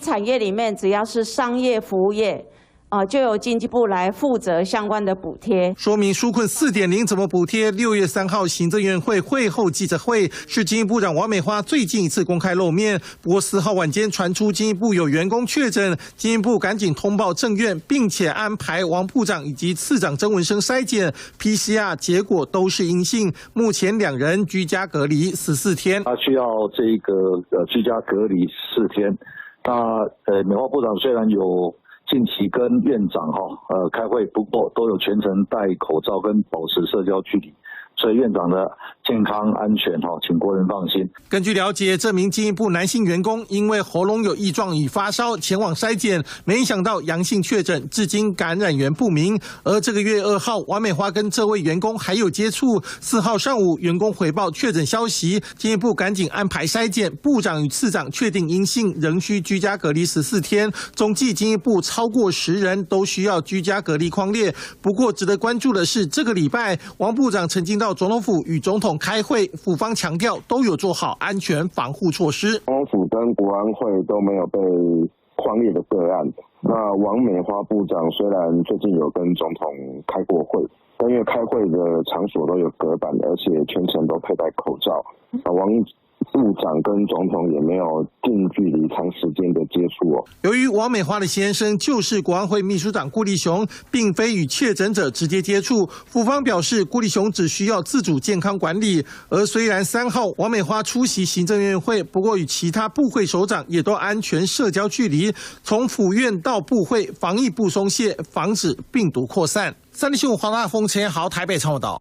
产业里面，只要是商业服务业。 就由经济部来负责相关的补贴。说明纾困4.0怎么补贴。6月3号，行政院会会后记者会是经济部长王美花最近一次公开露面。不过4号晚间传出经济部有员工确诊，经济部赶紧通报政院，并且安排王部长以及次长曾文生筛检 PCR 结果都是阴性，目前2人居家隔离14天。他需要这个居家隔离14天。那美花部长虽然有 近期跟院长开会，不过都有全程戴口罩跟保持社交距离，所以院长的健康安全请国人放心。根据了解，这名经济部男性员工因为喉咙有异状与发烧前往筛检，没想到阳性确诊，至今感染源不明。而这个月2号，王美花跟这位员工还有接触。4号上午，员工回报确诊消息，经济部赶紧安排筛检，部长与次长确定阴性，仍需居家隔离14天。总计经济部超过10人都需要居家隔离匡列。不过值得关注的是，这个礼拜王部长曾经到总统府与总统开会，府方强调都有做好安全防护措施。总统府跟国安会都没有被匡列的个案。那王美花部长虽然最近有跟总统开过会，但因为开会的场所都有隔板，而且全程都佩戴口罩。王部长跟总统也没有近距离长时间的接触哦。由于王美花的先生就是国安会秘书长顾立雄，并非与确诊者直接接触，府方表示顾立雄只需要自主健康管理。而虽然3号王美花出席行政院会，不过与其他部会首长也都安全社交距离，从府院到部会，防疫不松懈，防止病毒扩散。3立新闻黄大丰、陈彦豪台北报道。